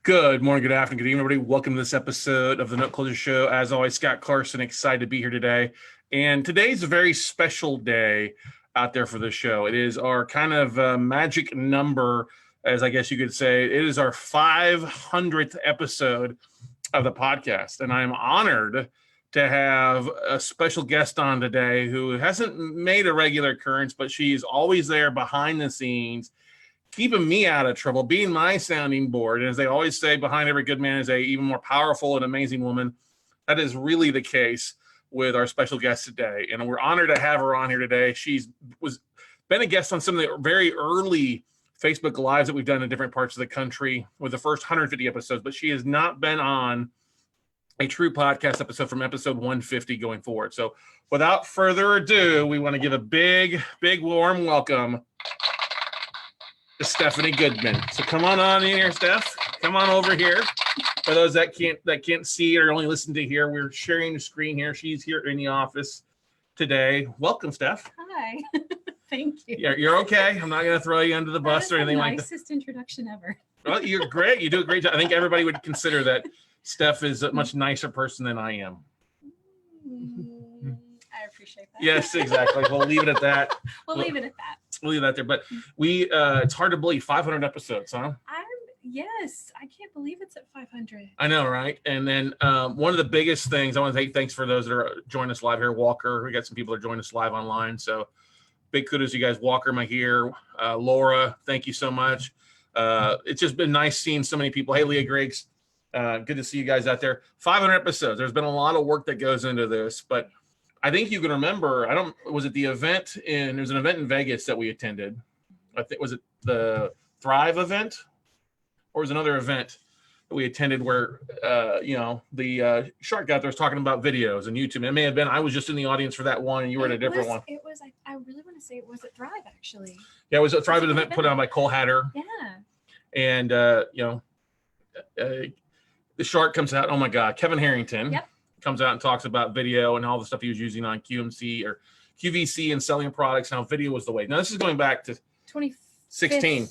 Good morning, good afternoon, good evening, everybody. Welcome to this episode of the Note Closure Show. As always, Scott Carson, excited to be here today. And today's a very special day out there for the show. It is our kind of magic number, as I guess you could say. It is our 500th episode of the podcast. And I'm honored to have a special guest on today who hasn't made a regular occurrence, but she's always there behind the scenes, keeping me out of trouble, being my sounding board. And as they always say, behind every good man is a even more powerful and amazing woman. That is really the case with our special guest today. And we're honored to have her on here today. She's been a guest on some of the very early Facebook Lives that we've done in different parts of the country with the first 150 episodes, but she has not been on a true podcast episode from episode 150 going forward. So without further ado, we want to give a big warm welcome to Stephanie Goodman. So come on in here, Steph. Come on over here. For those that can't see or only listen to hear, we're sharing the screen here. She's here in the office today. Welcome, Steph. Hi. Thank you. You're okay. I'm not going to throw you under the bus or anything like that. Nicest introduction ever. Well, you're great. You do a great job. I think everybody would consider that Steph is a much nicer person than I am. I appreciate that. Yes, exactly. We'll leave it at that. We'll leave it at that. We'll leave that there. But it's hard to believe 500 episodes, huh? Yes, I can't believe it's at 500. I know, right? And then one of the biggest things, I want to say thanks for those that are joining us live here. Walker, we got some people that are joining us live online. So big kudos to you guys. Walker, Mahir, Laura, thank you so much. It's just been nice seeing so many people. Hey, Leah Griggs, good to see you guys out there. 500 episodes. There's been a lot of work that goes into this, but I think you can remember, was it the event there's an event in Vegas that we attended. I think, was it the Thrive event? Or was another event that we attended where, the shark guy there was talking about videos and YouTube. It may have been, I was just in the audience for that one and you were at a different one. It was, I really want to say it was at Thrive, actually. Yeah, it was a Thrive event put on by Cole Hatter. Yeah. And, the shark comes out, oh my God, Kevin Harrington. Yep. Comes out and talks about video and all the stuff he was using on QVC and selling products, and how video was the way. Now, this is going back to 2016,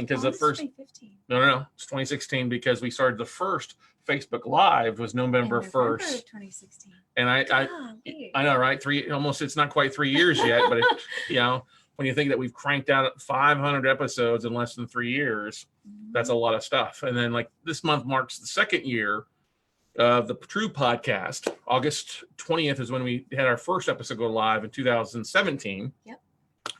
because the first, 2015. No, it's 2016 because we started the first Facebook Live was November 1st. 2016. And I know, right? It's not quite 3 years yet, but when you think that we've cranked out 500 episodes in less than 3 years, that's a lot of stuff. And then like this month marks the second year of the True Podcast. August 20th is when we had our first episode go live in 2017. Yep.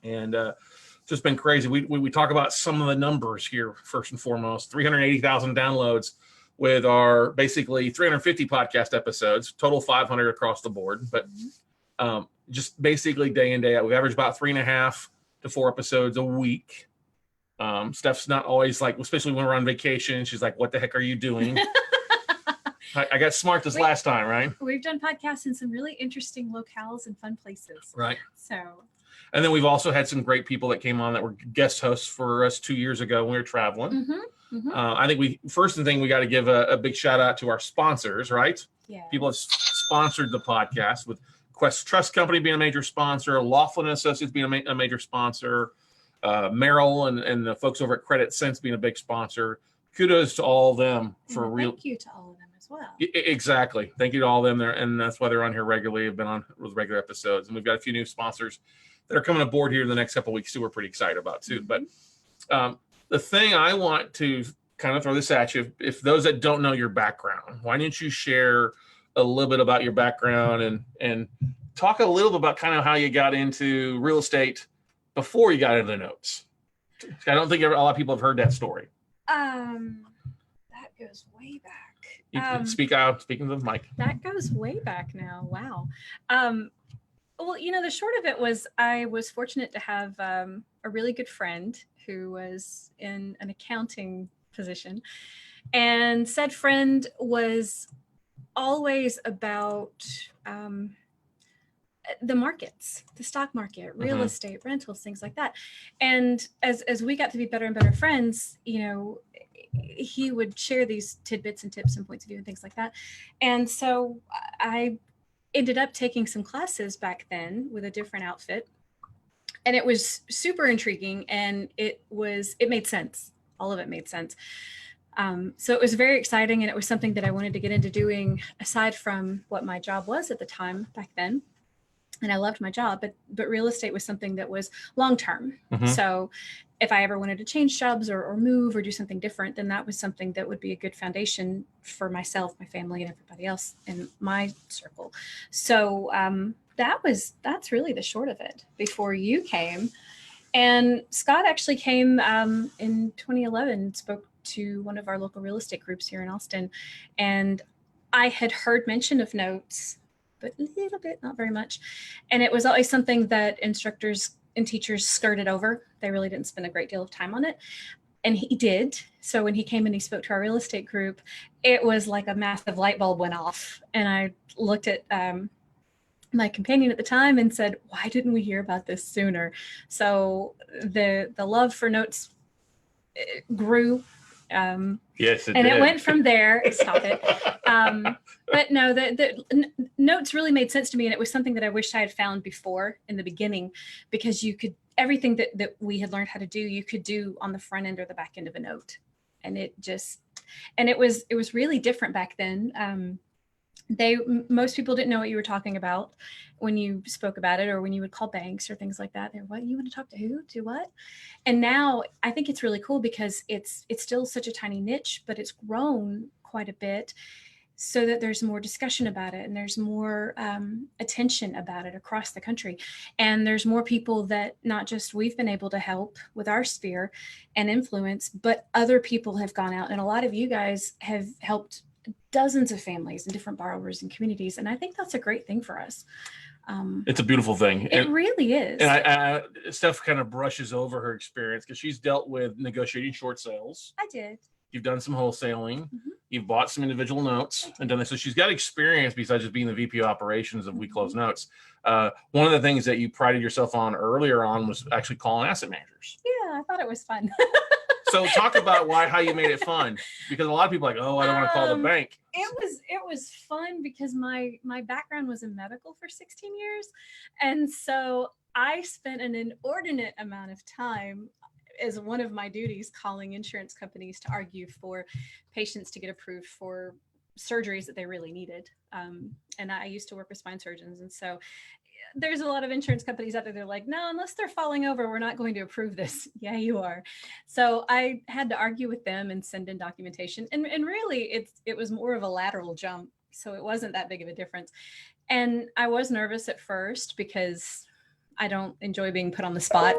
And it's just been crazy. We talk about some of the numbers here first and foremost. 380,000 downloads with our basically 350 podcast episodes, total 500 across the board. But just basically day in, day out, we've averaged about 3.5 to 4 episodes a week. Steph's not always like, especially when we're on vacation, she's like, what the heck are you doing? I got smart this last time, right? We've done podcasts in some really interesting locales and fun places. Right. So. And then we've also had some great people that came on that were guest hosts for us 2 years ago when we were traveling. I think first thing we got to give a big shout out to our sponsors, right? Yeah. People have sponsored the podcast, with Quest Trust Company being a major sponsor, Laughlin Associates being a major sponsor, Merrill and the folks over at Credit Sense being a big sponsor. Kudos to all of them for real. Thank you to all of them as well. Exactly. Thank you to all of them there, and that's why they're on here regularly. Have been on with regular episodes, and we've got a few new sponsors that are coming aboard here in the next couple of weeks too. We're pretty excited about too. But the thing I want to kind of throw this at you, if those that don't know your background, why don't you share a little bit about your background and talk a little bit about kind of how you got into real estate before you got into the notes. I don't think a lot of people have heard that story. That goes way back. You can speak out, speaking to the mic. That goes way back now. Wow. Well, the short of it was I was fortunate to have a really good friend who was in an accounting position. And said friend was always about the markets, the stock market, real estate, rentals, things like that. And as we got to be better and better friends, he would share these tidbits and tips and points of view and things like that. And so I ended up taking some classes back then with a different outfit. And it was super intriguing, and it made sense. All of it made sense. So it was very exciting, and it was something that I wanted to get into doing aside from what my job was at the time back then. And I loved my job, but real estate was something that was long term. Mm-hmm. So if I ever wanted to change jobs or move or do something different, then that was something that would be a good foundation for myself, my family, and everybody else in my circle. So that's really the short of it before you came. And Scott actually came in 2011, spoke to one of our local real estate groups here in Austin. And I had heard mention of notes, but a little bit, not very much. And it was always something that instructors and teachers skirted over. They really didn't spend a great deal of time on it. And he did. So when he came and he spoke to our real estate group, it was like a massive light bulb went off. And I looked at my companion at the time and said, why didn't we hear about this sooner? So the love for notes grew. Yes, and it went from there. Stop it. But no, the notes really made sense to me. And it was something that I wish I had found before in the beginning, because you could, everything that we had learned how to do, you could do on the front end or the back end of a note. And it was really different back then. Most people didn't know what you were talking about when you spoke about it, or when you would call banks or things like that. They're, what, you want to talk to who, to what? And now I think it's really cool because it's still such a tiny niche, but it's grown quite a bit, so that there's more discussion about it, and there's more attention about it across the country. And there's more people that not just we've been able to help with our sphere and influence, but other people have gone out, and a lot of you guys have helped dozens of families and different borrowers and communities. And I think that's a great thing for us. It's a beautiful thing. It really is. And Steph kind of brushes over her experience because she's dealt with negotiating short sales. I did. You've done some wholesaling. Mm-hmm. You've bought some individual notes and done this. So she's got experience besides just being the VP of operations of We Close Notes. One of the things that you prided yourself on earlier on was actually calling asset managers. Yeah, I thought it was fun. So talk about how you made it fun, because a lot of people are like, oh, I don't want to call the bank. It was fun because my background was in medical for 16 years. And so I spent an inordinate amount of time as one of my duties calling insurance companies to argue for patients to get approved for surgeries that they really needed. And I used to work with spine surgeons. And so there's a lot of insurance companies out there. They're like, no, unless they're falling over, we're not going to approve this. Yeah, you are. So I had to argue with them and send in documentation. And really, it was more of a lateral jump. So it wasn't that big of a difference. And I was nervous at first because I don't enjoy being put on the spot.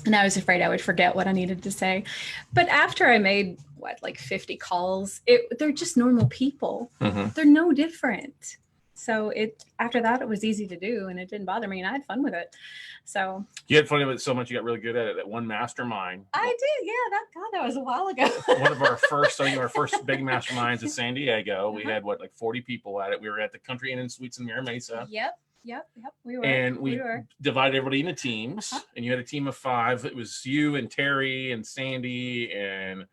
And I was afraid I would forget what I needed to say. But after I made, like 50 calls, they're just normal people. Mm-hmm. They're no different. So after that, it was easy to do, and it didn't bother me, and I had fun with it. So you had fun with it so much you got really good at it. That one mastermind. I did, yeah. That was a while ago. One of our first big masterminds in San Diego. We had 40 people at it. We were at the Country Inn and Suites in Mira Mesa. Yep. We were. And we divided everybody into teams, and you had a team of 5. It was you and Terry and Sandy and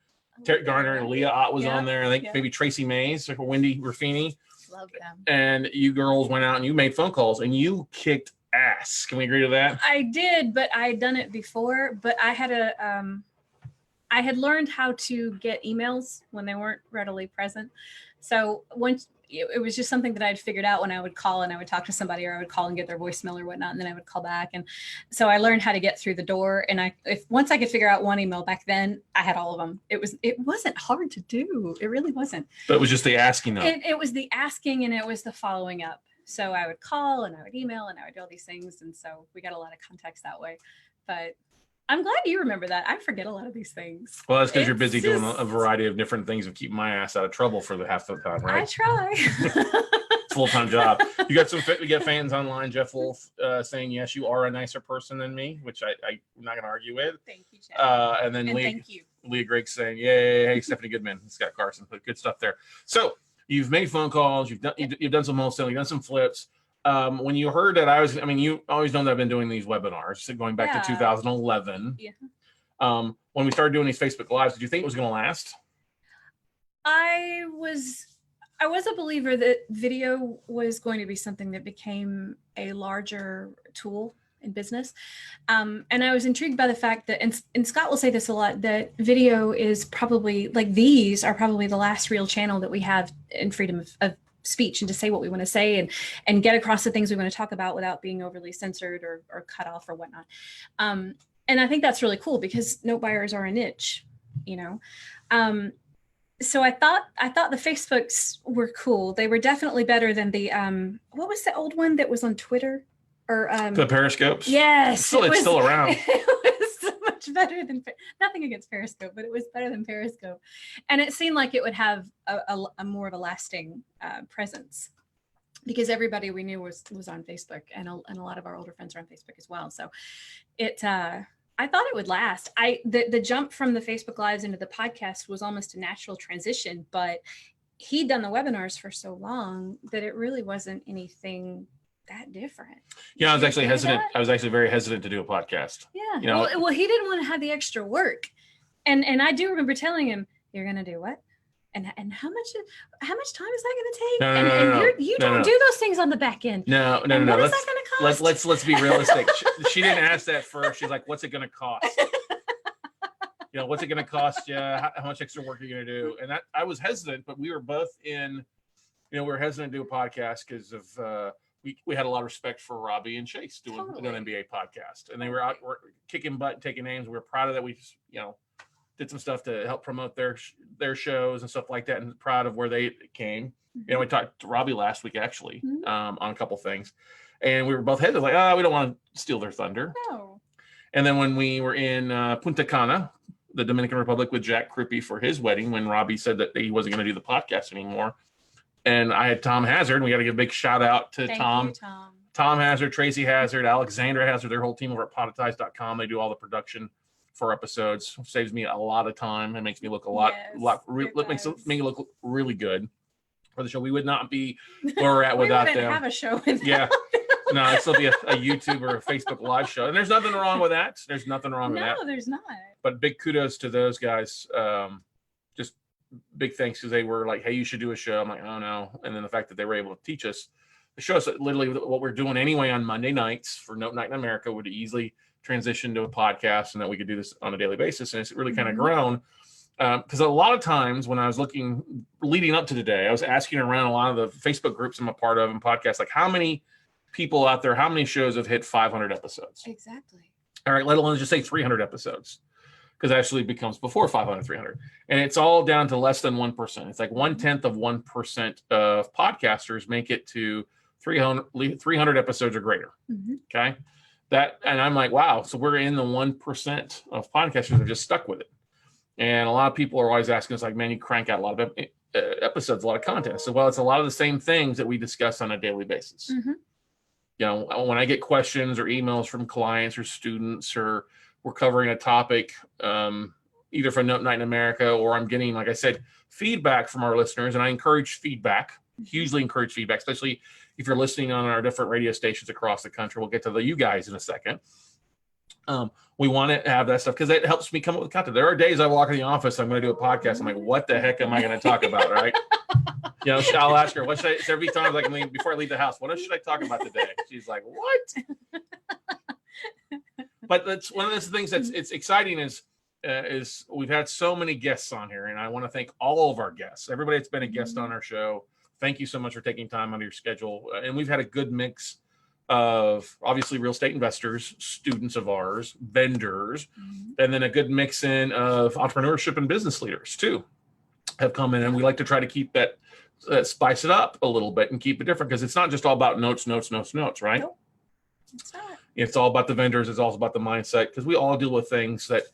Terry Garner and Leah Ott was on there. I think maybe Tracy Mays, like Wendy Ruffini. Love them. And you girls went out and you made phone calls and you kicked ass. Can we agree to that? I did, but I had done it before. But I had I had learned how to get emails when they weren't readily present. So once it was just something that I'd figured out when I would call and I would talk to somebody, or I would call and get their voicemail or whatnot, and then I would call back. And so I learned how to get through the door. And once I could figure out one email back then, I had all of them. It wasn't hard to do. It really wasn't. But it was just the asking though. It was the asking, and it was the following up. So I would call and I would email and I would do all these things. And so we got a lot of context that way. But I'm glad you remember that. I forget a lot of these things. Well, that's because you're busy doing a variety of different things and keeping my ass out of trouble for the half the time, right? I try. Full-time job. You got fans online. Jeff Wolf saying, yes, you are a nicer person than me, which I'm not going to argue with. Thank you, Jeff. And then thank you. Leah Griggs saying, yay, hey, Stephanie Goodman. Scott Carson. Good stuff there. So you've made phone calls. You've done some wholesaling. You've done some flips. When you heard that you always know that I've been doing these webinars going back to 2011. Yeah. When we started doing these Facebook Lives, did you think it was going to last? I was a believer that video was going to be something that became a larger tool in business. And I was intrigued by the fact that, and Scott will say this a lot, that video is probably, like, these are probably the last real channel that we have in freedom of speech and to say what we want to say and get across the things we want to talk about without being overly censored or cut off or whatnot. And I think that's really cool because note buyers are a niche, you know. So I thought the Facebooks were cool. They were definitely better than the what was the old one that was on Twitter? Or The Periscopes. Yes, it's still around. It was so much better than, nothing against Periscope, but it was better than Periscope, and it seemed like it would have a more of a lasting presence because everybody we knew was on Facebook, and a lot of our older friends are on Facebook as well. So it I thought it would last. The jump from the Facebook Lives into the podcast was almost a natural transition, but he'd done the webinars for so long that it really wasn't anything that different. Yeah, I was actually hesitant. I was actually very hesitant to do a podcast. Yeah. You know, well, he didn't want to have the extra work. And I do remember telling him, you're going to do what? And how much time is that going to take? No, you don't do those things on the back end. No. What is that going to cost? Let's be realistic. She didn't ask that first. She's like, what's it going to cost? You know, what's it going to cost you? How much extra work are you going to do? And I was hesitant, but we were both we were hesitant to do a podcast because of, we had a lot of respect for Robbie and Chase doing an NBA podcast, and they were kicking butt and taking names. We were proud of that. We just, did some stuff to help promote their shows and stuff like that, and proud of where they came. Mm-hmm. We talked to Robbie last week actually, on a couple things, and we were both hesitant, like, we don't want to steal their thunder. No. And then when we were in Punta Cana, the Dominican Republic, with Jack Krippy for his wedding, when Robbie said that he wasn't going to do the podcast anymore. And I had Tom Hazard. We got to give a big shout out to Tom. Tom Hazard, Tracy Hazard, Alexandra Hazard, their whole team over at podetize.com. They do all the production for episodes. Saves me a lot of time. It makes me look makes me look really good for the show. We would not be where we're at without them. We wouldn't have a show without them. No, it'd still be a YouTube or a Facebook Live show. And there's nothing wrong with that. There's nothing wrong with that. No, there's not. But big kudos to those guys. Just big thanks, because they were like, hey, you should do a show. I'm like, oh no. And then the fact that they were able to teach us, the show us literally what we're doing anyway on Monday nights for Note Night in America would easily transition to a podcast, and that we could do this on a daily basis. And it's really kind of grown. Because a lot of times when I was leading up to today, I was asking around a lot of the Facebook groups I'm a part of and podcasts, like, how many people out there, how many shows have hit 500 episodes? Exactly. All right, let alone just say 300 episodes. Because actually becomes before 500, 300. And it's all down to less than 1%. It's like 1/10 of 1% of podcasters make it to 300 episodes or greater. Mm-hmm. Okay. And I'm like, wow. So we're in the 1% of podcasters that have just stuck with it. And a lot of people are always asking us, like, man, you crank out a lot of episodes, a lot of content. So, well, it's a lot of the same things that we discuss on a daily basis. Mm-hmm. When I get questions or emails from clients or students, or we're covering a topic, either from Note Night in America, or I'm getting, like I said, feedback from our listeners. And I encourage feedback, hugely encourage feedback, especially if you're listening on our different radio stations across the country. We'll get to you guys in a second. We want to have that stuff because it helps me come up with content. There are days I walk in the office, I'm going to do a podcast. I'm like, what the heck am I going to talk about? Right. I'll ask her, what should I, every time, like, before I leave the house, what should I talk about today? She's like, what? But that's one of those things that's it's exciting is we've had so many guests on here, and I want to thank all of our guests, everybody that's been a guest on our show. Thank you so much for taking time out of your schedule. And we've had a good mix of, obviously, real estate investors, students of ours, vendors, and then a good mix in of entrepreneurship and business leaders too have come in. And we like to try to keep that, spice it up a little bit and keep it different, because it's not just all about notes, right? Nope, it's not. It's all about the vendors. It's also about the mindset, because we all deal with things that,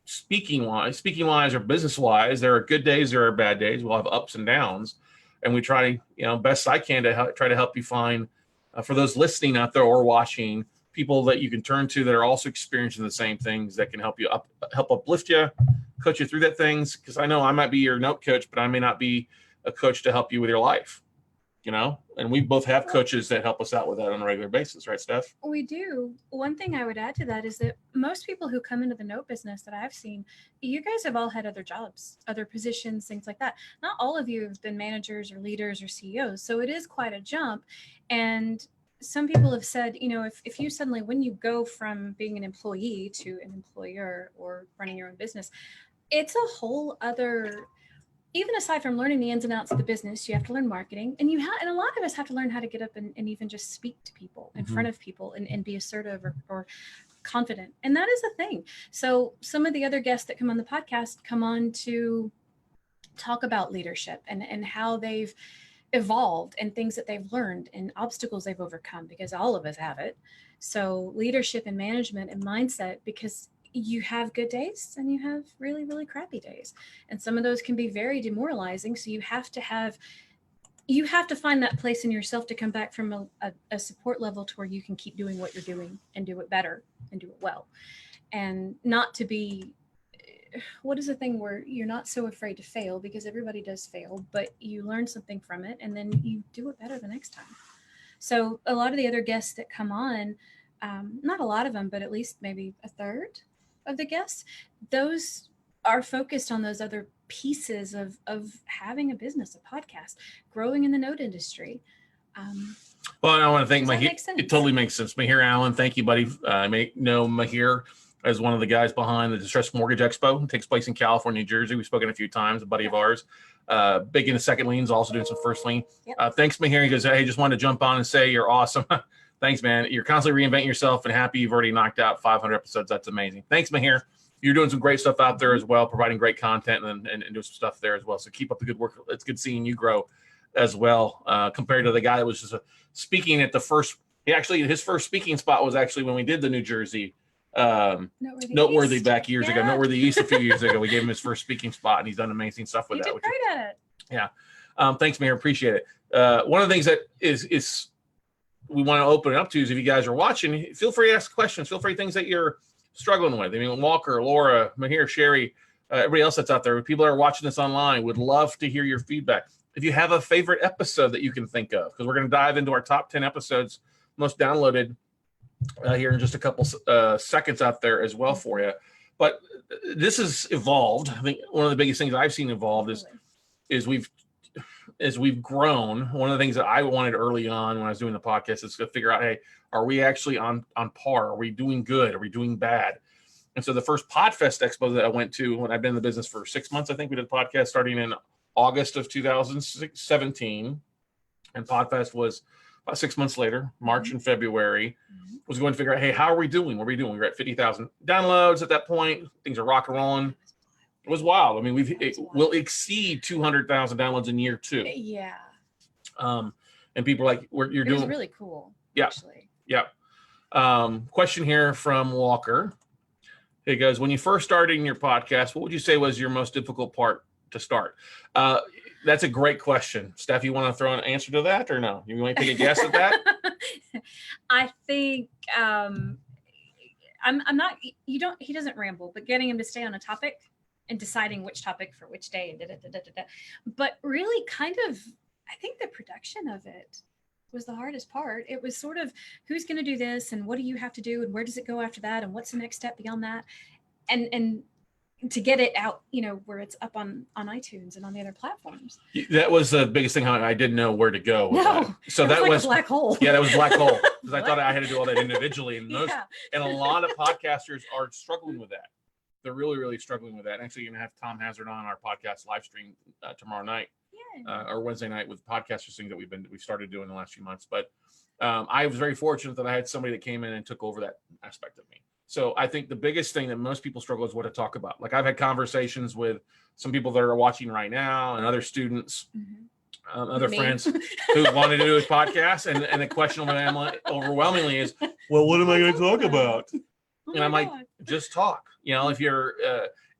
speaking wise or business wise, there are good days, there are bad days. We'll have ups and downs, and we try, best I can to try to help you find, for those listening out there or watching, people that you can turn to that are also experiencing the same things that can help you help uplift you, coach you through that things. Because I know I might be your note coach, but I may not be a coach to help you with your life. And we both have coaches that help us out with that on a regular basis, right, Steph? We do. One thing I would add to that is that most people who come into the note business that I've seen, you guys have all had other jobs, other positions, things like that. Not all of you have been managers or leaders or CEOs. So it is quite a jump. And some people have said, if you suddenly, when you go from being an employee to an employer or running your own business, it's a whole other, even aside from learning the ins and outs of the business, you have to learn marketing, and and a lot of us have to learn how to get up and even just speak to people in front of people and be assertive or confident. And that is a thing. So some of the other guests that come on the podcast come on to talk about leadership and how they've evolved and things that they've learned and obstacles they've overcome, because all of us have it. So leadership and management and mindset, because you have good days and you have really, really crappy days. And some of those can be very demoralizing. So you have to find that place in yourself to come back from a support level to where you can keep doing what you're doing and do it better and do it well. And not to be, what is the thing where you're not so afraid to fail, because everybody does fail, but you learn something from it and then you do it better the next time. So a lot of the other guests that come on, not a lot of them, but at least maybe a third of the guests, those are focused on those other pieces of having a business, a podcast, growing in the note industry. Well, I want to thank Does that Mahir. make sense? It totally makes sense. Mahir Allen, thank you, buddy. I may know Mahir as one of the guys behind the Distressed Mortgage Expo. It takes place in California, New Jersey. We've spoken a few times, a buddy of ours. Big into second liens, also doing some first lien. Yep. Thanks, Mahir. He goes, hey, just wanted to jump on and say you're awesome. Thanks, man. You're constantly reinventing yourself, and happy you've already knocked out 500 episodes. That's amazing. Thanks, Mahir. You're doing some great stuff out there as well, providing great content and doing some stuff there as well. So keep up the good work. It's good seeing you grow as well, compared to the guy that was just speaking at the first. His first speaking spot was actually when we did the New Jersey Noteworthy back years ago. Noteworthy East a few years ago. We gave him his first speaking spot, and he's done amazing stuff with that. He did great at it. Yeah. Thanks, Mayor. Appreciate it. One of the things that is we want to open it up to is, if you guys are watching, feel free to ask questions. Feel free to things that you're struggling with. I mean, Walker, Laura, Mahir, Sherry, everybody else that's out there, people that are watching this online, would love to hear your feedback. If you have a favorite episode that you can think of, because we're going to dive into our top 10 episodes most downloaded here in just a couple seconds out there as well for you. But this has evolved. I think one of the biggest things I've seen evolved is we've grown. One of the things that I wanted early on when I was doing the podcast is to figure out, hey, are we actually on par? Are we doing good? Are we doing bad? And so the first Podfest Expo that I went to, when I've been in the business for 6 months, I think we did a podcast starting in August of 2017. And Podfest was about 6 months later, March and February, was going to figure out, hey, how are we doing? What are we doing? We were at 50,000 downloads at that point. Things are rock and rolling. It was wild. I mean, we'll exceed 200,000 downloads in year 2. Yeah. And people are like, you're doing. It was really cool. Yeah. Actually. Yeah. Question here from Walker. He goes, when you first started in your podcast, what would you say was your most difficult part to start? That's a great question. Steph, you want to throw an answer to that or no? You want to take a guess at that? I think I'm not, he doesn't ramble, but getting him to stay on a topic and deciding which topic for which day and but really kind of, I think the production of it was the hardest part. It was sort of, who's going to do this and what do you have to do and where does it go after that and what's the next step beyond that, and to get it out, where it's up on iTunes and on the other platforms. That was the biggest thing. I didn't know where to go with that. So that was a black hole. Yeah, that was a black hole, because I thought I had to do all that individually, and and a lot of podcasters are struggling with that. They're really, really struggling with that. Actually, you're gonna have Tom Hazard on our podcast live stream tomorrow night. Or Wednesday night, with podcasters things that we started doing the last few months. But I was very fortunate that I had somebody that came in and took over that aspect of me. So I think the biggest thing that most people struggle is what to talk about. Like, I've had conversations with some people that are watching right now and other students, other friends who wanted to do a podcast. And the question overwhelmingly is, well, what am I going to talk about? And I'm like, just talk. If you're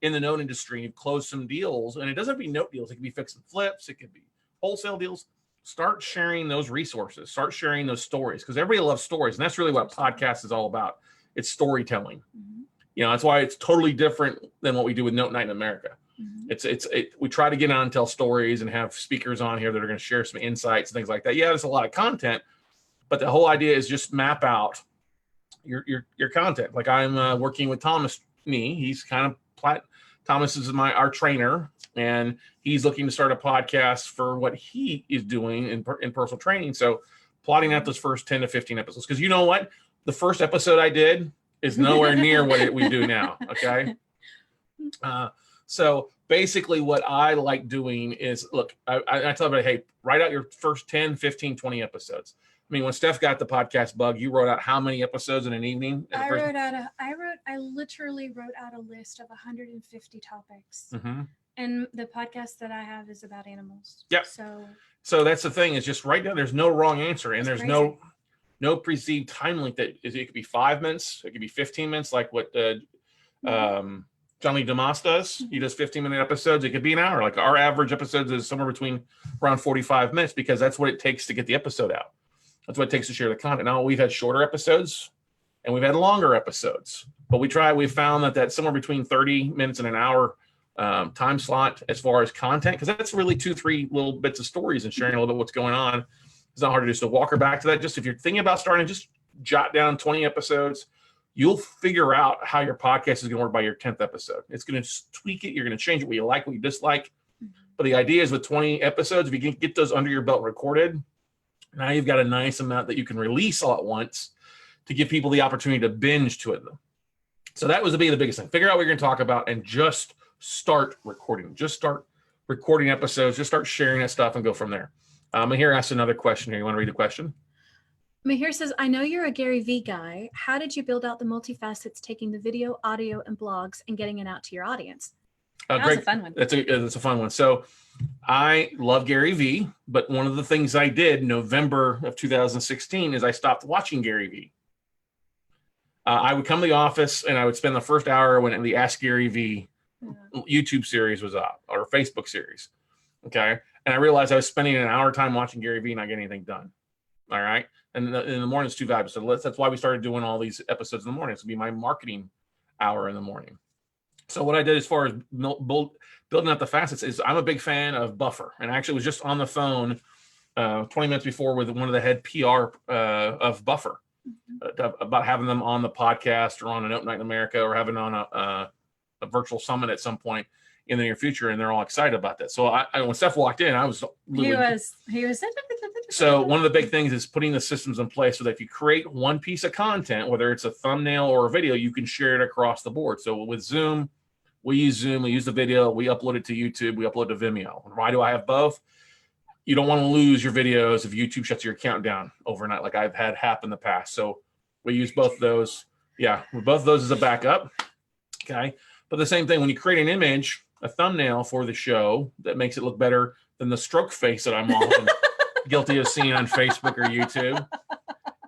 in the note industry and you've closed some deals, and it doesn't have to be note deals, it could be fix and flips, it could be wholesale deals. Start sharing those resources, start sharing those stories, because everybody loves stories. And that's really what podcast is all about. It's storytelling. That's why it's totally different than what we do with Note Night in America. We try to get on and tell stories and have speakers on here that are going to share some insights and things like that. Yeah, there's a lot of content, but the whole idea is just map out your content. Like, I'm working with Thomas Nee. He's kind of Thomas is our trainer, and he's looking to start a podcast for what he is doing in personal training. So plotting out those first 10 to 15 episodes. Because you know what? The first episode I did is nowhere near what we do now. Okay. So basically what I like doing is, look, I tell everybody, hey, write out your first 10, 15, 20 episodes. I mean, when Steph got the podcast bug, you wrote out how many episodes in an evening? I literally wrote out a list of 150 topics. Mm-hmm. And the podcast that I have is about animals. Yep. So that's the thing, is just write down, there's no wrong answer, and there's crazy. no perceived time limit. That is, it could be 5 minutes, it could be 15 minutes, like what John Lee Demas does. He does 15-minute episodes. It could be an hour. Like our average episodes is somewhere between around 45 minutes, because that's what it takes to get the episode out. That's what it takes to share the content. Now, we've had shorter episodes and we've had longer episodes, but we found that that's somewhere between 30 minutes and an hour time slot as far as content, because that's really 2-3 little bits of stories and sharing a little bit what's going on. It's not hard to do. So walk her back to that. Just if you're thinking about starting, just jot down 20 episodes. You'll figure out how your podcast is going to work by your 10th episode. It's going to tweak it. You're going to change it, what you like, what you dislike. But the idea is, with 20 episodes, if you can get those under your belt recorded, now you've got a nice amount that you can release all at once to give people the opportunity to binge to it. So that was the biggest thing. Figure out what you're going to talk about and just start recording. Just start recording episodes. Just start sharing that stuff and go from there. Mahir asked another question here. You want to read the question? Mahir says, I know you're a Gary Vee guy. How did you build out the multifacets, taking the video, audio, and blogs and getting it out to your audience? That was a fun one. That's a fun one. So I love Gary Vee, but one of the things I did in November of 2016 is I stopped watching Gary Vee. I would come to the office and I would spend the first hour when the Ask Gary Vee YouTube series was up, or Facebook series. Okay. And I realized I was spending an hour time watching Gary Vee and not getting anything done. All right. And in the morning, it's too valuable. So that's why we started doing all these episodes in the morning. It's going to be my marketing hour in the morning. So what I did as far as building out the facets is, I'm a big fan of Buffer. And I actually was just on the phone 20 minutes before with one of the head PR of Buffer about having them on the podcast or on an Open Night in America, or having on a virtual summit at some point in the near future. And they're all excited about that. So when Steph walked in, I was he was. So one of the big things is putting the systems in place so that if you create one piece of content, whether it's a thumbnail or a video, you can share it across the board. So with Zoom, we use the video, we upload it to YouTube, we upload to Vimeo. And why do I have both? You don't want to lose your videos if YouTube shuts your account down overnight, like I've had happen in the past. So we use both of those. Yeah, both of those as a backup. Okay. But the same thing, when you create an image, a thumbnail for the show that makes it look better than the stroke face that I'm often guilty of seeing on Facebook or YouTube,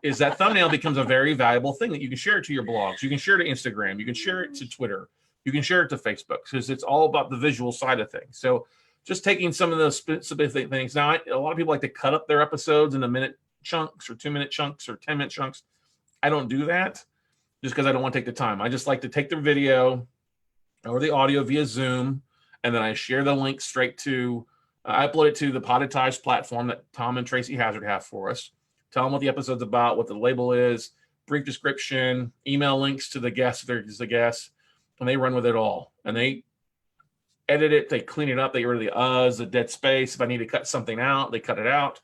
is that thumbnail becomes a very valuable thing that you can share it to your blogs. You can share it to Instagram. You can share it to Twitter. You can share it to Facebook, because it's all about the visual side of things. So just taking some of those specific things. Now, a lot of people like to cut up their episodes into minute chunks or 2-minute chunks or 10-minute chunks. I don't do that just because I don't want to take the time. I just like to take the video or the audio via Zoom, and then I share the link straight to, I upload it to the Podetize platform that Tom and Tracy Hazard have for us. Tell them what the episode's about, what the label is, brief description, email links to the guests if there's a guest, and they run with it all. And they edit it, they clean it up, they get rid of the uhs, the dead space. If I need to cut something out, they cut it out.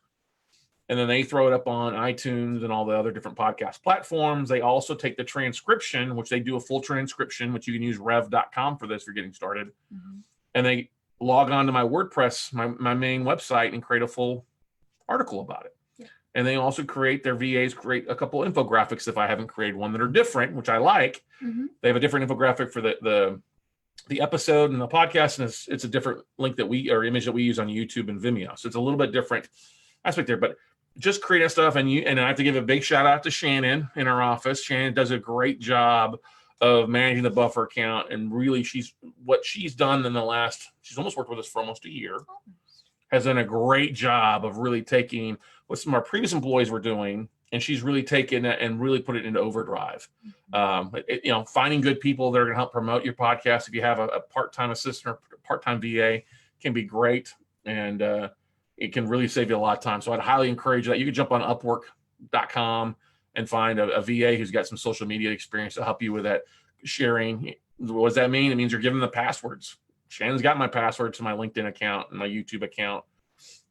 And then they throw it up on iTunes and all the other different podcast platforms. They also take the transcription, which they do a full transcription, which you can use rev.com for this if you're getting started. Mm-hmm. And they log on to my WordPress, my main website, and create a full article about it. Yeah. And they also their VAs create a couple infographics if I haven't created one that are different, which I like. Mm-hmm. They have a different infographic for the episode and the podcast, and it's a different link image that we use on YouTube and Vimeo. So it's a little bit different aspect there, but just create stuff. And I have to give a big shout out to Shannon in our office. Shannon does a great job of managing the Buffer account, and really she's done in she's almost worked with us for almost a year, has done a great job of really taking what some of our previous employees were doing, and she's really taken it and really put it into overdrive. Mm-hmm. Finding good people that are going to help promote your podcast. If you have a part-time assistant or part-time VA, can be great, and it can really save you a lot of time. So I'd highly encourage that. You can jump on Upwork.com and find a VA who's got some social media experience to help you with that sharing. What does that mean? It means you're giving the passwords. Shannon's got my password to my LinkedIn account and my YouTube account.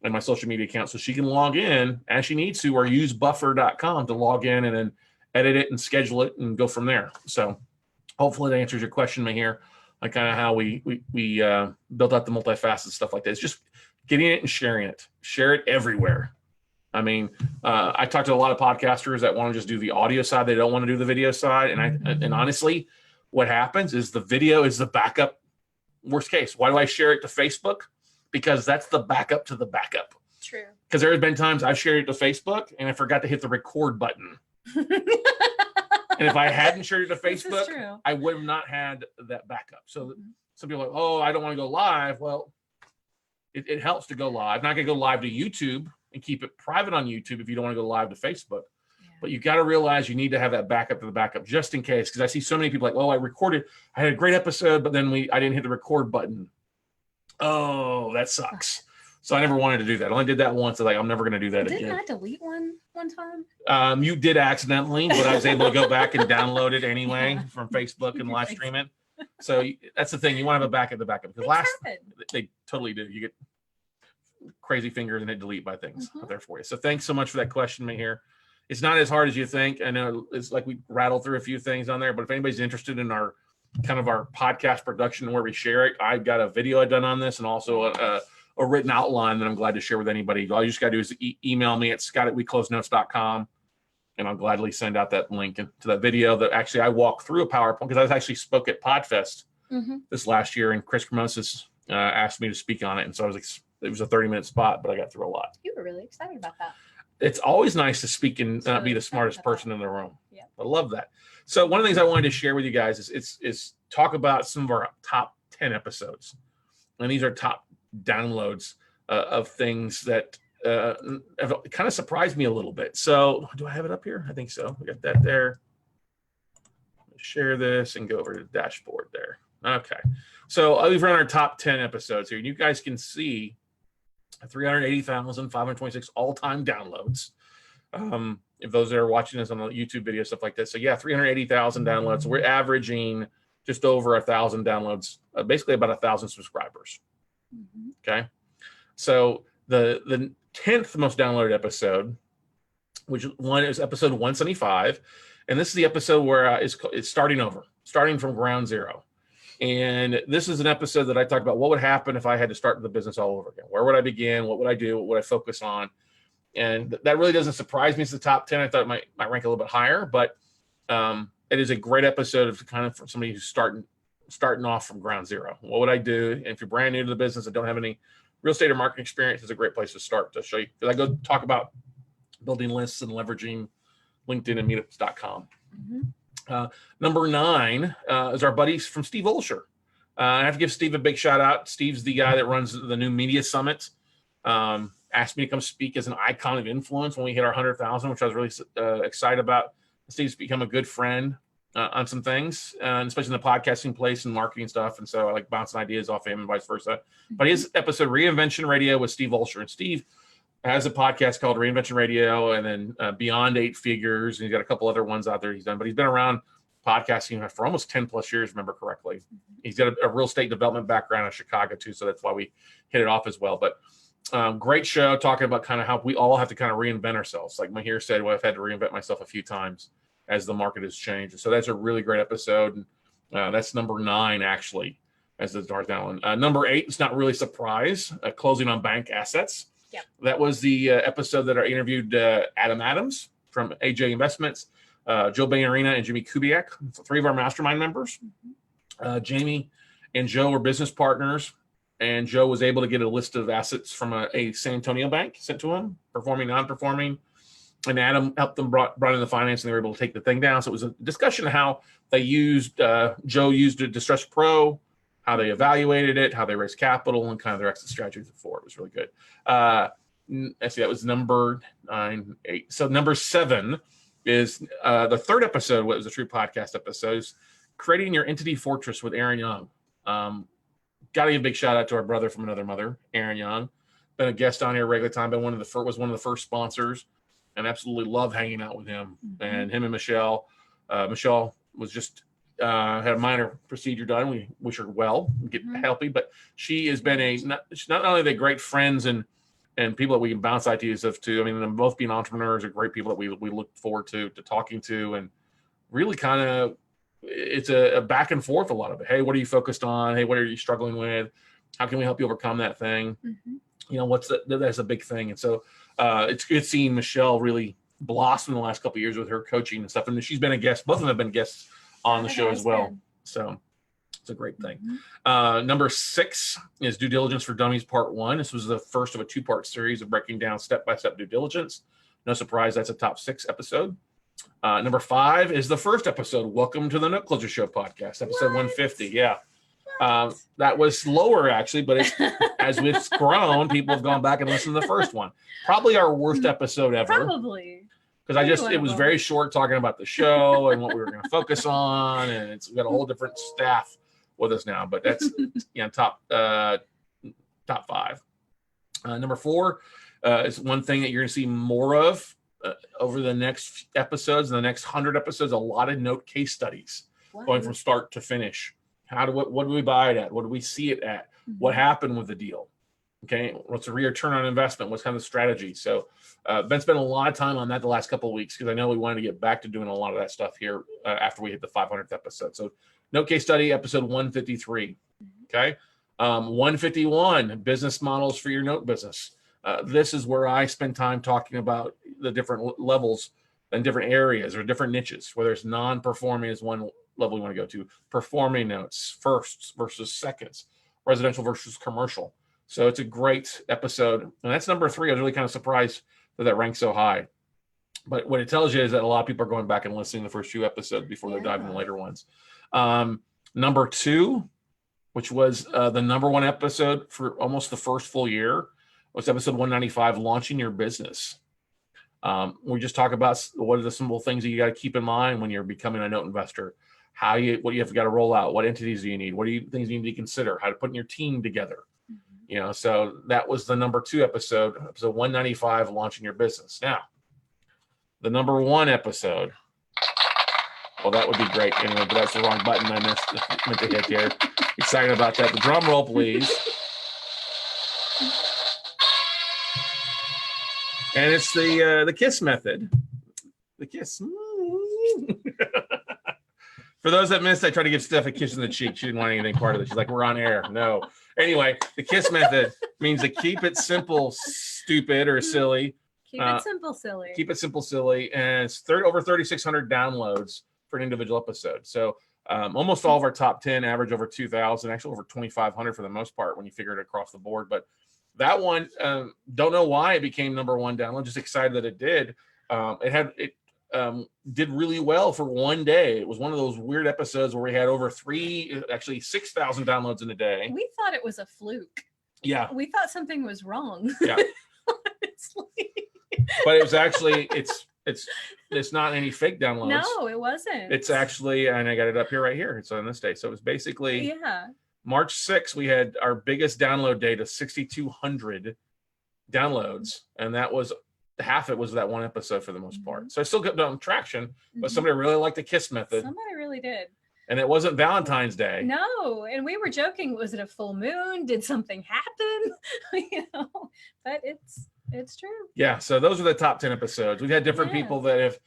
and my social media account, so she can log in as she needs to, or use buffer.com to log in and then edit it and schedule it and go from there. So hopefully that answers your question, Mahir, on kind of how we built out the multifaceted stuff like this. Just getting it and sharing it. Share it everywhere. I mean, I talked to a lot of podcasters that want to just do the audio side. They don't want to do the video side. And honestly, what happens is the video is the backup. Worst case. Why do I share it to Facebook? Because that's the backup to the backup. True. Because there have been times I've shared it to Facebook and I forgot to hit the record button. And if I hadn't shared it to Facebook, I would have not had that backup. So some people are like, oh, I don't want to go live. Well, it helps to go live. I'm not going to go live to YouTube and keep it private on YouTube if you don't want to go live to Facebook. Yeah. But you got to realize you need to have that backup to the backup just in case. Because I see so many people like, oh, I had a great episode, but then I didn't hit the record button. Oh, that sucks. So I never wanted to do that. I only did that once. I'm never going to do that again. Didn't I delete one time? You did accidentally, but I was able to go back and download it anyway from Facebook and live stream it. So that's the thing. You want to have a backup to backup. Because they totally do. You get crazy fingers and hit delete by things out there for you. So thanks so much for that question, Mahir. It's not as hard as you think. I know it's like we rattled through a few things on there, but if anybody's interested in our podcast production and where we share it, I've got a video I've done on this and also a written outline that I'm glad to share with anybody. All you just got to do is email me at scott@weclosenotes.com, and I'll gladly send out that link to that video that actually I walked through a PowerPoint because I actually spoke at Podfest this last year, and Chris Cremosis asked me to speak on it. And so it was a 30-minute spot, but I got through a lot. You were really excited about that. It's always nice to speak and not be the smartest person in the room. Yeah. I love that. So one of the things I wanted to share with you guys is talk about some of our top 10 episodes. And these are top downloads of things that have kind of surprised me a little bit. So do I have it up here? I think so. We got that there. Share this and go over to the dashboard there. Okay. So we've run our top 10 episodes here. And you guys can see 380,526 all-time downloads. If those that are watching this on the YouTube video, stuff like that. So yeah, 380,000 downloads. We're averaging just over 1,000 downloads, basically about 1,000 subscribers. Okay. So the 10th most downloaded episode, which one is episode 175. And this is the episode where it's starting over, starting from ground zero. And this is an episode that I talked about what would happen if I had to start the business all over again. Where would I begin? What would I do? What would I focus on? And that really doesn't surprise me. It's the top 10. I thought it might rank a little bit higher, but it is a great episode of kind of for somebody who's starting off from ground zero. What would I do? And if you're brand new to the business and don't have any real estate or marketing experience, it's a great place to start to show you. Because I go talk about building lists and leveraging LinkedIn and meetups.com. Number 9 is our buddies from Steve Olsher. I have to give Steve a big shout out. Steve's the guy that runs the new media summit. Asked me to come speak as an icon of influence when we hit our 100,000, which I was really excited about. Steve's become a good friend on some things, especially in the podcasting place and marketing stuff. And so I like bouncing ideas off him and vice versa. But his episode Reinvention Radio with Steve Olsher, and Steve has a podcast called Reinvention Radio, and then Beyond 8 Figures, and he's got a couple other ones out there he's done. But he's been around podcasting for almost 10 plus years, remember correctly. He's got a real estate development background in Chicago too, so that's why we hit it off as well. But great show, talking about kind of how we all have to kind of reinvent ourselves. Like Mahir said, well, I've had to reinvent myself a few times as the market has changed. So that's a really great episode. And that's number 9, actually, as the North Island. Number 8, it's not really a surprise, Closing on Bank Assets. Yep. That was the episode that I interviewed Adam Adams from AJ Investments, Joe Bayorina, and Jimmy Kubiak, 3 of our mastermind members. Jamie and Joe were business partners, and Joe was able to get a list of assets from a San Antonio bank sent to him, performing, non-performing. And Adam helped them brought in the finance, and they were able to take the thing down. So it was a discussion of how they used, Joe used a Distress Pro, how they evaluated it, how they raised capital, and kind of their exit strategy for it. It was really good. Actually, that was number 9, 8. So number 7 is the 3rd episode. What was a true podcast episode? Is Creating Your Entity Fortress with Aaron Young. Got to give a big shout out to our brother from another mother, Aaron Young. Been a guest on here regular time. Been was one of the first sponsors, and absolutely love hanging out with him. And him and Michelle. Michelle was just had a minor procedure done. We wish her well, get healthy. But she has been she's not only the great friends and and people that we can bounce ideas of to. I mean, them both being entrepreneurs are great people that we look forward to talking to, and really kind of it's a back and forth a lot of it. Hey, what are you focused on? Hey, what are you struggling with? How can we help you overcome that thing? You know, that's a big thing. And so it's good seeing Michelle really blossom in the last couple of years with her coaching and stuff. And she's been a guest. Both of them have been guests on the show as well. So it's a great thing. Number 6 is Due Diligence for Dummies Part 1. This was the first of a 2-part series of breaking down step-by-step due diligence. No surprise, that's a top 6 episode. Number 5 is the first episode, Welcome to the Note Closure Show podcast, episode 150. Yeah. That was lower actually, but as it's grown, people have gone back and listened to the first one. Probably our worst episode ever. Probably. Because it was very short, talking about the show and what we were going to focus on, and we've got a whole different staff with us now. But that's top 5. Number 4 is one thing that you're going to see more of over the next episodes, and the next 100 episodes. A lot of note case studies going from start to finish. What do we buy it at? What do we see it at? What happened with the deal? Okay, what's the return on investment? What's kind of the strategy? So been spending a lot of time on that the last couple of weeks, because I know we wanted to get back to doing a lot of that stuff here after we hit the 500th episode. So note case study, episode 153. Okay, 151, business models for your note business. This is where I spend time talking about the different levels and different areas or different niches, whether it's non-performing is one level we want to go to, performing notes, firsts versus seconds, residential versus commercial. So it's a great episode. And that's number 3. I was really kind of surprised that ranks so high. But what it tells you is that a lot of people are going back and listening to the first few episodes before they dive in the later ones. Number 2, which was the number 1 episode for almost the first full year, was episode 195, Launching Your Business. We just talk about what are the simple things that you got to keep in mind when you're becoming a note investor. What you have got to roll out, what entities do you need, what things you need to consider, how to put in your team together. So that was the number 2 episode 195, Launching Your Business. Now, the number 1 episode, well, that would be great anyway, but that's the wrong button I meant to hit here. Excited about that. The drum roll, please. And it's the kiss method. The kiss. For those that missed, I tried to give Steph a kiss in the cheek. She didn't want anything part of it. She's like, we're on air. No. Anyway, the KISS method means to keep it simple, stupid, or silly. Keep it simple, silly. Keep it simple, silly. And it's over 3,600 downloads for an individual episode. So almost all of our top 10 average over 2,000, actually over 2,500 for the most part when you figure it across the board. But that one, don't know why it became number 1 download. Just excited that it did. It did really well for one day. It was one of those weird episodes where we had over 6,000 downloads in a day. We thought it was a fluke. Yeah. We thought something was wrong. Yeah. Honestly. But it was actually, it's not any fake downloads. No, it wasn't. It's actually, and I got it up here right here. It's on this day. So it was basically March 6th, we had our biggest download day to 6,200 downloads. And that was half it was that one episode for the most part. So I still got traction, but somebody really liked the KISS method. Somebody really did. And it wasn't Valentine's Day. No, and we were joking. Was it a full moon? Did something happen? But it's true. Yeah. So those are the top 10 episodes. We've had different people that have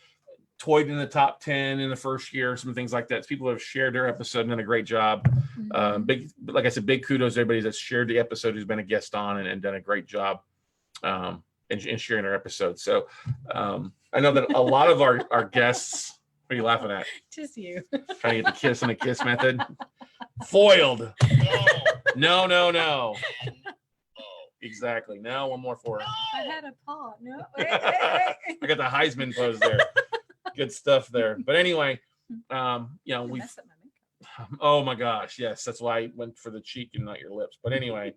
toyed in the top 10 in the first year, some things like that. It's people who have shared their episode and done a great job. Like I said, big kudos to everybody that's shared the episode, who's been a guest on and done a great job. And sharing our episodes. So I know that a lot of our guests, what are you laughing at? Just you. Trying to get the kiss and the KISS method. Foiled. No. Exactly. Now one more for it. I had a paw. No. Wait. I got the Heisman pose there. Good stuff there. But anyway, we. Oh my gosh, yes, that's why I went for the cheek and not your lips. But anyway.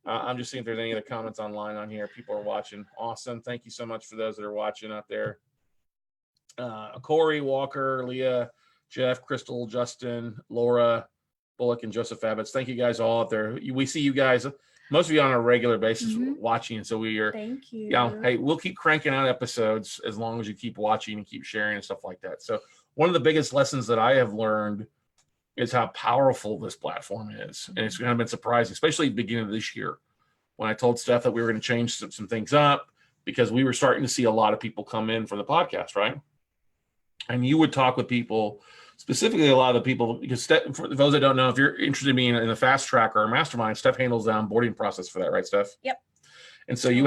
I'm just seeing if there's any other comments online on here. People are watching. Awesome. Thank you so much for those that are watching out there. Corey, Walker, Leah, Jeff, Crystal, Justin, Laura, Bullock, and Joseph Abbott. Thank you guys all out there. We see you guys, most of you on a regular basis watching. So we are, thank you. Hey, we'll keep cranking out episodes as long as you keep watching and keep sharing and stuff like that. So one of the biggest lessons that I have learned is how powerful this platform is. And it's kind of been surprising, especially at the beginning of this year. when I told Steph that we were going to change some things up because we were starting to see a lot of people come in from the podcast, right? And you would talk with people, specifically a lot of the people, because for those that don't know, if you're interested in being in a fast track or a mastermind, Steph handles the onboarding process for that, right, Steph? Yep. And so you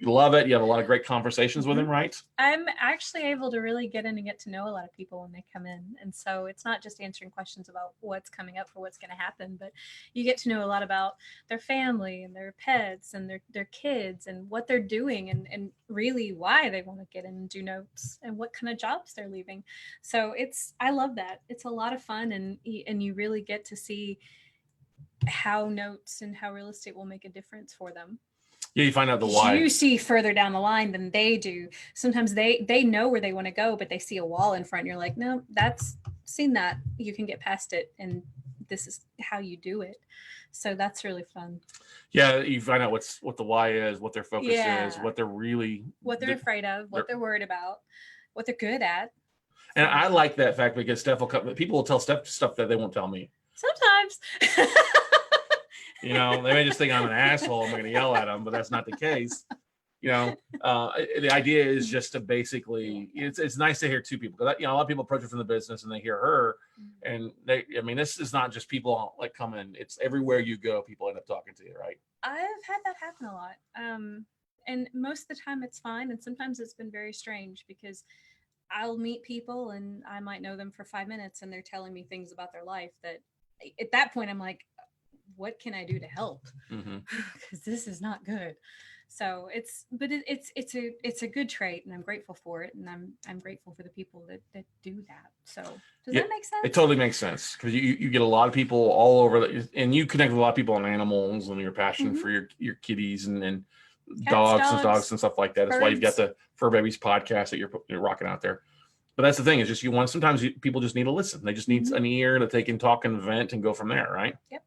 love it. You have a lot of great conversations with him, right? I'm actually able to really get in and get to know a lot of people when they come in. And so it's not just answering questions about what's coming up or what's going to happen, but you get to know a lot about their family and their pets and their kids and what they're doing and really why they want to get in and do notes and what kind of jobs they're leaving. So I love that. It's a lot of fun, and you really get to see how notes and how real estate will make a difference for them. Yeah, you find out the why. You see further down the line than they do. Sometimes they know where they want to go, but they see a wall in front. And you're like, no, that's seen that. You can get past it, and this is how you do it. So that's really fun. Yeah, you find out what the why is, what their focus is, what they're afraid of, what they're worried about, what they're good at. And I like that fact because people will tell Steph stuff that they won't tell me. Sometimes. They may just think I'm an asshole. I'm going to yell at them, but that's not the case. The idea is just to basically, it's nice to hear two people, because a lot of people approach it from the business and they hear her, and this is not just people like coming. It's everywhere you go, people end up talking to you, right? I've had that happen a lot, and most of the time it's fine, and sometimes it's been very strange because I'll meet people and I might know them for 5 minutes, and they're telling me things about their life that, at that point, I'm like, what can I do to help? Because this is not good. So it's a good trait, and I'm grateful for it, and I'm grateful for the people that do that. So does that make sense? It totally makes sense, because you get a lot of people all over, and you connect with a lot of people on animals and your passion for your kitties and dogs and stuff like that. That's why you've got the Fur Babies podcast that you're rocking out there. But that's the thing, is just sometimes people just need to listen. They just need an ear that they can talk and vent and go from there, right? Yep.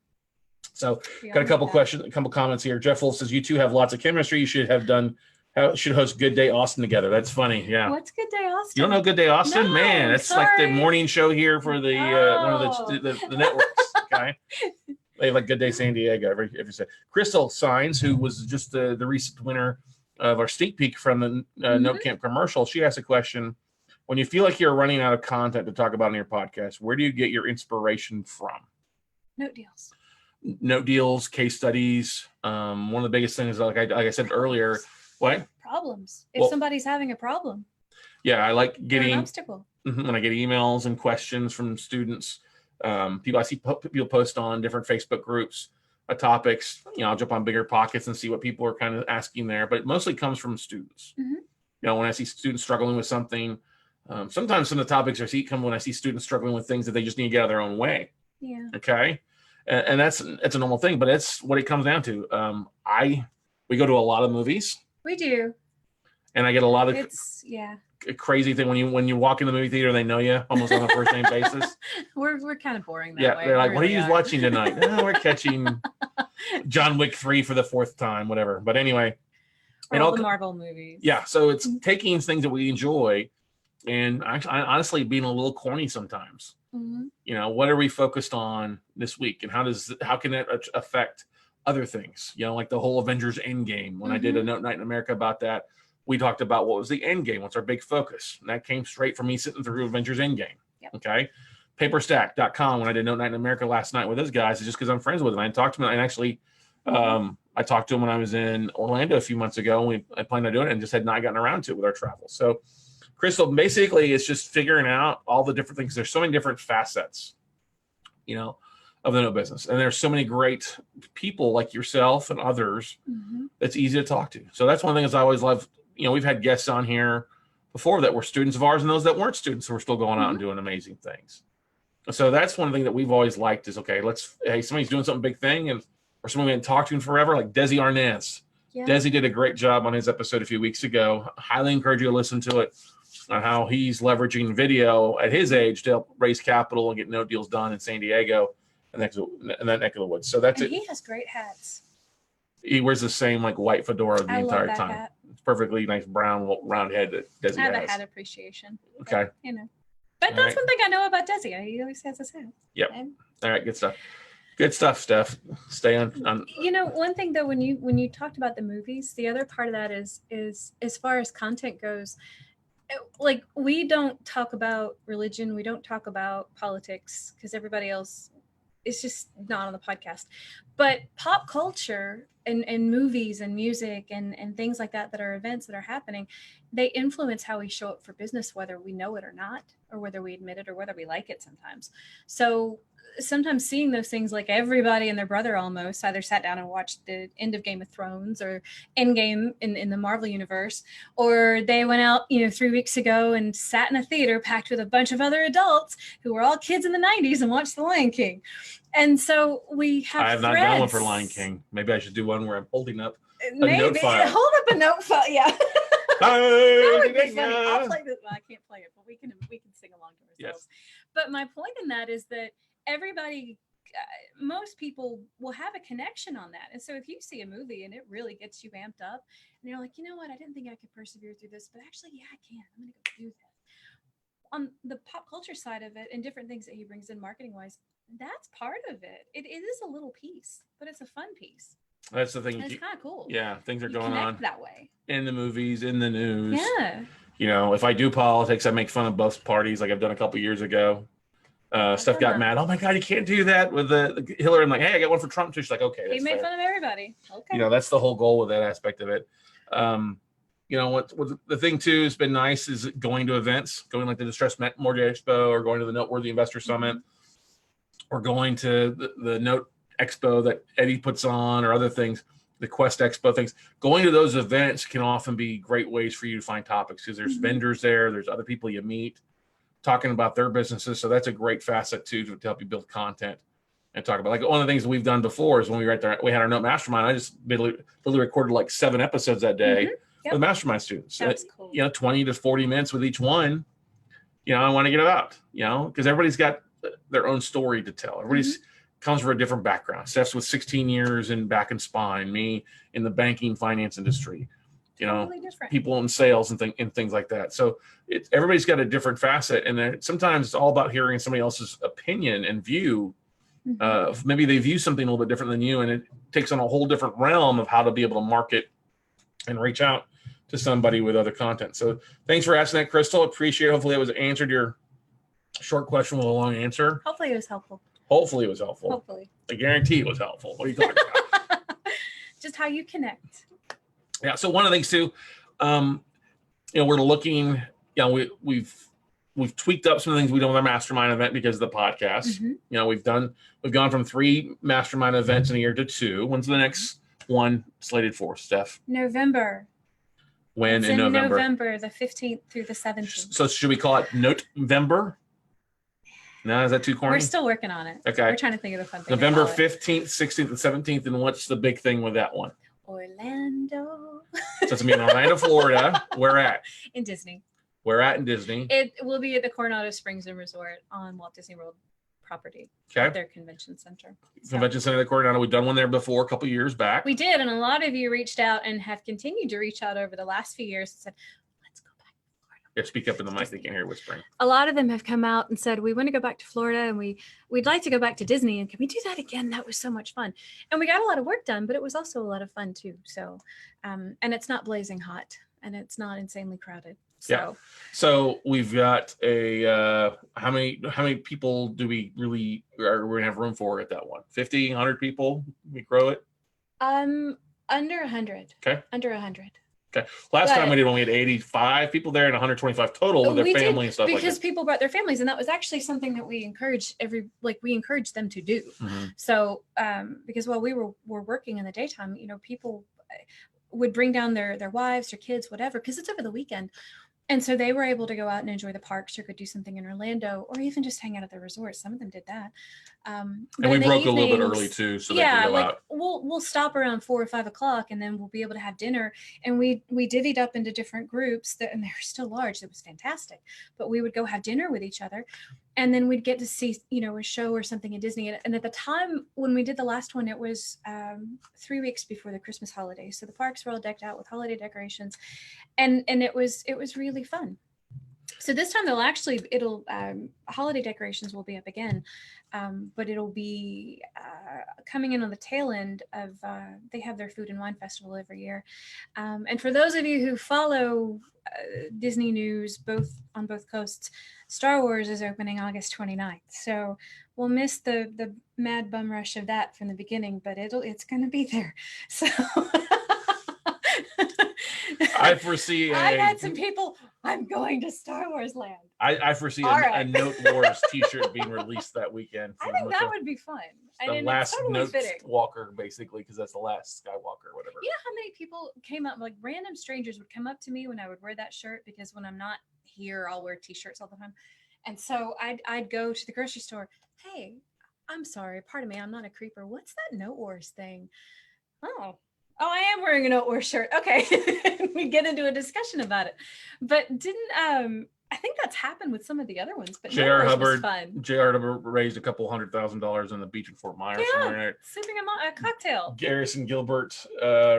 So got a couple questions, a couple comments here. Jeff Wolf says, you two have lots of chemistry. You should host Good Day Austin together. That's funny. Yeah. What's Good Day Austin? You don't know Good Day Austin? No, man, it's like the morning show here for the one of the networks. Okay. They have like Good Day San Diego every say. Crystal Signs, who was just the recent winner of our sneak peek from the Note Camp commercial, she asked a question. When you feel like you're running out of content to talk about in your podcast, where do you get your inspiration from? Note deals, case studies. One of the biggest things, like I said earlier, what? Problems. If somebody's having a problem. Yeah, I like getting an obstacle. When I get emails and questions from students. I see people post on different Facebook groups, topics. I'll jump on Bigger Pockets and see what people are kind of asking there, but it mostly comes from students. When I see students struggling with something, sometimes some of the topics I see come when I see students struggling with things that they just need to get out of their own way. Yeah. Okay. And that's a normal thing, but it's what it comes down to. We go to a lot of movies. We do. And I get a lot of a crazy thing when you walk in the movie theater, they know you almost on a first name basis. We're kind of boring that way. They're like, what are you watching tonight? We're catching John Wick 3 for the 4th time, whatever. But anyway, all the Marvel movies. Yeah, so it's taking things that we enjoy and honestly being a little corny sometimes. What are we focused on this week, and how can that affect other things? Like the whole Avengers Endgame. When I did a Note Night in America about that, we talked about what was the end game, what's our big focus, and that came straight from me sitting through Avengers Endgame. Okay, Paperstack.com. When I did Note Night in America last night with those guys, it's just because I'm friends with them. I talked to them, and actually, I talked to them when I was in Orlando a few months ago, and I planned on doing it, and just had not gotten around to it with our travel. So, Crystal, basically, it's just figuring out all the different things. There's so many different facets, of the note business. And there's so many great people like yourself and others that's easy to talk to. So that's one thing is I always love, we've had guests on here before that were students of ours, and those that weren't students who are still going out and doing amazing things. So that's one thing that we've always liked is, okay, somebody's doing something big thing, or someone we hadn't talked to in forever, like Desi Arnaz. Yeah. Desi did a great job on his episode a few weeks ago. I highly encourage you to listen to it on how he's leveraging video at his age to help raise capital and get note deals done in San Diego and that neck of the woods. So that's it. He has great hats. He wears the same white fedora the entire time. Hat. It's perfectly nice brown round head that Desi has. I have a hat appreciation. Okay. But, but that's one thing I know about Desi. He always has his hat. Yep. All right, good stuff. Good stuff, Steph. Stay on. You know, one thing though, when you talked about the movies, the other part of that is as far as content goes, like we don't talk about religion, we don't talk about politics because everybody else is just not on the podcast. But pop culture and movies and music and things like that are events that are happening, they influence how we show up for business, whether we know it or not, or whether we admit it or whether we like it sometimes. So sometimes seeing those things, like everybody and their brother almost either sat down and watched the end of Game of Thrones or Endgame in the Marvel universe, or they went out, 3 weeks ago and sat in a theater packed with a bunch of other adults who were all kids in the 90s and watched The Lion King. And so we have I have not done one for Lion King. Maybe I should do one where I'm holding up a note file. Hold up a note file. Yeah. That would be funny. I'll play this. Well, I can't play it, but we can sing along to ourselves. Yes. But my point in that is that everybody, most people will have a connection on that. And so if you see a movie and it really gets you amped up and you're like, you know what, I didn't think I could persevere through this, but actually, yeah, I can. I'm going to go do this. On the pop culture side of it and different things that he brings in marketing wise, that's part of it. It is a little piece, but it's a fun piece. That's the thing. And it's kind of cool. Yeah, things are going on that way in the movies, in the news. Yeah. If I do politics, I make fun of both parties, like I've done a couple years ago. Steph got mad. Oh my God, you can't do that with the Hillary. I'm like, hey, I got one for Trump too. She's like, okay, that's he made fair. Fun of everybody. Okay. That's the whole goal with that aspect of it. What the thing too has been nice is going to events, going like the Distressed Mortgage Expo, or going to the Noteworthy Investor Summit, or going to the Note Expo that Eddie puts on, or other things, the Quest Expo things. Going to those events can often be great ways for you to find topics because there's vendors there, there's other people you meet talking about their businesses. So that's a great facet too to help you build content and talk about. Like one of the things we've done before is when we were there, we had our Note Mastermind. I just literally recorded like 7 episodes that day with Mastermind students. That's cool. 20 to 40 minutes with each one. I want to get it out, because everybody's got their own story to tell. Everybody's comes from a different background. Steph's with 16 years in back and spine, me in the banking finance industry. Totally different. People in sales and things like that. So everybody's got a different facet, and sometimes it's all about hearing somebody else's opinion and view. Maybe they view something a little bit different than you, and it takes on a whole different realm of how to be able to market and reach out to somebody with other content. So thanks for asking that, Crystal. Appreciate it. Hopefully it was answered your short question with a long answer. Hopefully it was helpful. Hopefully it was helpful. Hopefully. I guarantee it was helpful. What are you talking about? Just how you connect. Yeah. So one of the things too, we're looking, we've tweaked up some of the things we do with our mastermind event because of the podcast. We've gone from 3 mastermind events in a year to 2. When's the next one slated for, Steph? November. When it's in November? November, the 15th through the 17th. So should we call it Note-vember? No, is that too corny? We're still working on it. Okay. We're trying to think of the fun thing. November 15th, 16th, and 17th. And what's the big thing with that one? Orlando. So it's going to be in Orlando, Florida. Where at? In Disney. Where at in Disney? It will be at the Coronado Springs and Resort on Walt Disney World property. Okay. At their convention center. Convention Center of the Coronado. We've done one there before a couple years back. We did. And a lot of you reached out and have continued to reach out over the last few years and said, let's go back to Florida. Yeah, speak up in the mic. They can't hear whispering. A lot of them have come out and said, we want to go back to Florida and we'd like to go back to Disney. And can we do that again? That was so much fun. And we got a lot of work done, but it was also a lot of fun too. So, and it's not blazing hot and it's not insanely crowded. So. Yeah. So we've got a how many people do we really are we gonna have room for at that one? 50, 100 people? We grow it? Under 100. Okay. Under 100. Okay. Last time we did one, we had 85 people there and 125 total with their family and stuff like that. Because people brought their families, and that was actually something that we encourage we encourage them to do. So because while we were working in the daytime, people would bring down their wives, their kids, whatever, because it's over the weekend. And so they were able to go out and enjoy the parks or go do something in Orlando or even just hang out at the resort. Some of them did that. And we broke a little bit early too. So they could go out. We'll stop around 4 or 5 o'clock and then we'll be able to have dinner. And we divvied up into different groups and they're still large. It was fantastic. But we would go have dinner with each other. And then we'd get to see, a show or something in Disney. And at the time when we did the last one, it was 3 weeks before the Christmas holiday. So the parks were all decked out with holiday decorations. And it was really fun. So this time it'll holiday decorations will be up again, but it'll be coming in on the tail end of they have their food and wine festival every year, and for those of you who follow Disney news on both coasts, Star Wars is opening August 29th. So we'll miss the mad bum rush of that from the beginning, but it's going to be there. So. I foresee I had some people. I'm going to Star Wars land. I foresee a Note Wars T-shirt being released that weekend. I think that would be fun. The last Note Walker, basically, because that's the last Skywalker or whatever. You know how many people came up, like random strangers would come up to me when I would wear that shirt, because when I'm not here, I'll wear T-shirts all the time. And so I'd go to the grocery store. Hey, I'm sorry, pardon me, I'm not a creeper. What's that Note Wars thing? Oh, I am wearing a Note Wars shirt. Okay. We get into a discussion about it. But I think that's happened with some of the other ones, but J.R. Hubbard raised a couple $100,000 on the beach in Fort Myers. Yeah, sipping a cocktail. Garrison Gilbert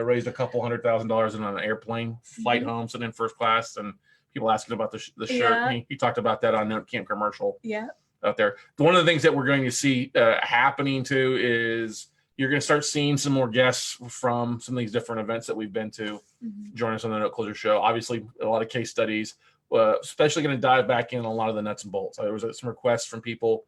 raised a couple $100,000 on an airplane flight home, sitting in first class, and people asking about the shirt. Yeah. He talked about that on Note Camp commercial. Yeah. Out there. One of the things that we're going to see happening too is you're going to start seeing some more guests from some of these different events that we've been to join us on the Note Closure Show. Obviously, a lot of case studies, especially going to dive back in a lot of the nuts and bolts. There was some requests from people,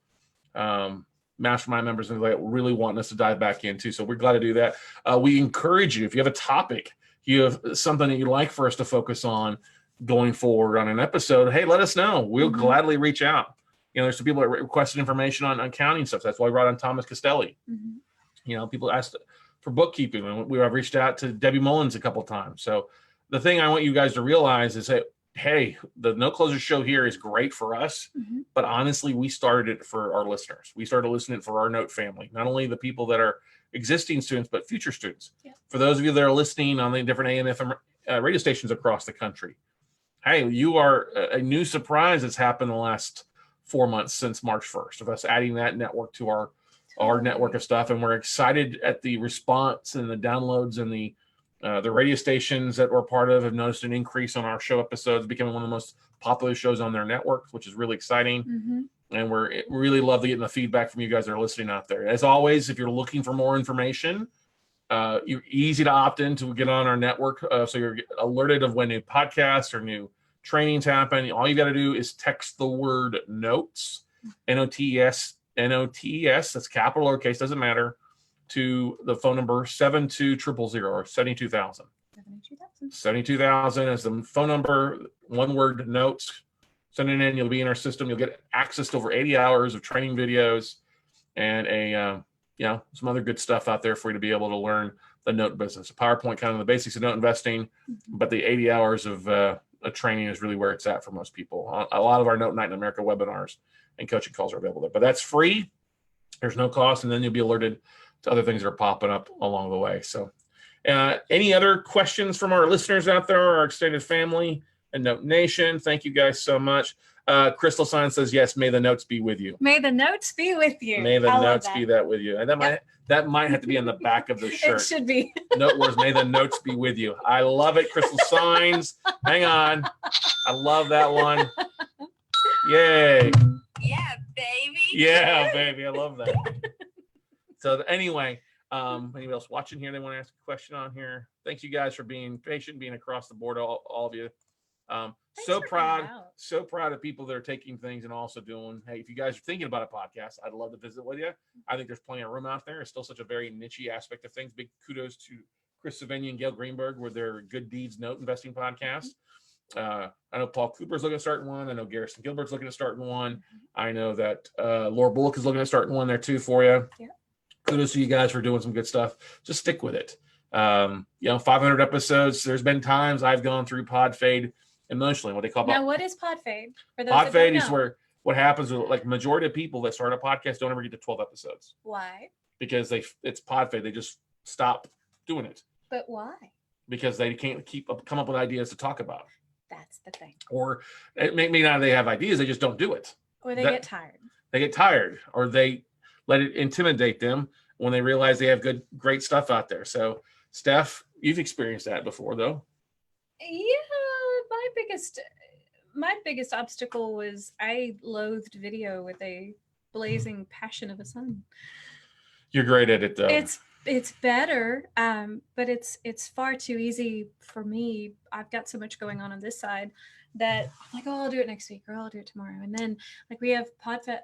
mastermind members, and like really wanting us to dive back into. So we're glad to do that. We encourage you, if you have a topic, you have something that you'd like for us to focus on going forward on an episode, hey, let us know. We'll gladly reach out. You know, there's some people that requested information on accounting stuff. That's why we brought on Thomas Castelli. You know, people asked for bookkeeping, and we have reached out to Debbie Mullins a couple of times. So the thing I want you guys to realize is that, hey, the Note Closure Show here is great for us, but honestly, we started it for our listeners. We started listening for our Note family, not only the people that are existing students, but future students. Yeah. For those of you that are listening on the different AM, FM radio stations across the country, hey, you are a new surprise that's happened in the last 4 months since March 1st of us adding that network to our network of stuff. And we're excited at the response and the downloads, and the radio stations that we're part of have noticed an increase on our show episodes, becoming one of the most popular shows on their network, which is really exciting. And we're really love getting the feedback from you guys that are listening out there. As always, if you're looking for more information, you're easy to opt in to get on our network. So you're alerted of when new podcasts or new trainings happen. All you got to do is text the word notes, NOTES, that's capital or lowercase, doesn't matter, to the phone number 72000 or 72000. 72000 is the phone number. One word, notes. Send it in. You'll be in our system. You'll get access to over 80 hours of training videos and some other good stuff out there for you to be able to learn the note business. A PowerPoint, kind of the basics of note investing, but the 80 hours of training is really where it's at for most people. A lot of our Note Night in America webinars and coaching calls are available there, but that's free. There's no cost, and then you'll be alerted to other things that are popping up along the way. So any other questions from our listeners out there, our extended family and Note Nation? Thank you guys so much. Crystal Sign says, yes, may the notes be with you. May the notes be with you. May the notes be that with you. And that might have to be on the back of the shirt. It should be. Note words, may the notes be with you. I love it. Crystal Signs. Hang on. I love that one. Yay. Yeah, baby. Yeah, baby. I love that. So anyway, anybody else watching here, they want to ask a question on here? Thank you guys for being patient, being across the board, all of you. So proud of people that are taking things and also doing, hey, if you guys are thinking about a podcast, I'd love to visit with you. I think there's plenty of room out there. It's still such a very niche aspect of things. Big kudos to Chris Savigny and Gail Greenberg with their Good Deeds Note Investing podcast. I know Paul Cooper's looking at starting one. I know Garrison Gilbert's looking at starting one. I know that Laura Bullock is looking at starting one there too for you. Yeah. Kudos to you guys for doing some good stuff. Just stick with it. 500 episodes. There's been times I've gone through pod fade emotionally. What they call what is pod fade? Pod fade is where what happens with like majority of people that start a podcast don't ever get to 12 episodes. Why? Because it's pod fade. They just stop doing it. But why? Because they can't come up with ideas to talk about. That's the thing. Or it may not they have ideas, they just don't do it. Or they get tired. They get tired, or they let it intimidate them when they realize they have great stuff out there. So, Steph, you've experienced that before, though. Yeah, my biggest my biggest obstacle was I loathed video with a blazing passion of a sun. You're great at it, though. It's better, but it's far too easy for me. I've got so much going on this side that I'm like, oh, I'll do it next week, or I'll do it tomorrow. And then like we have podcast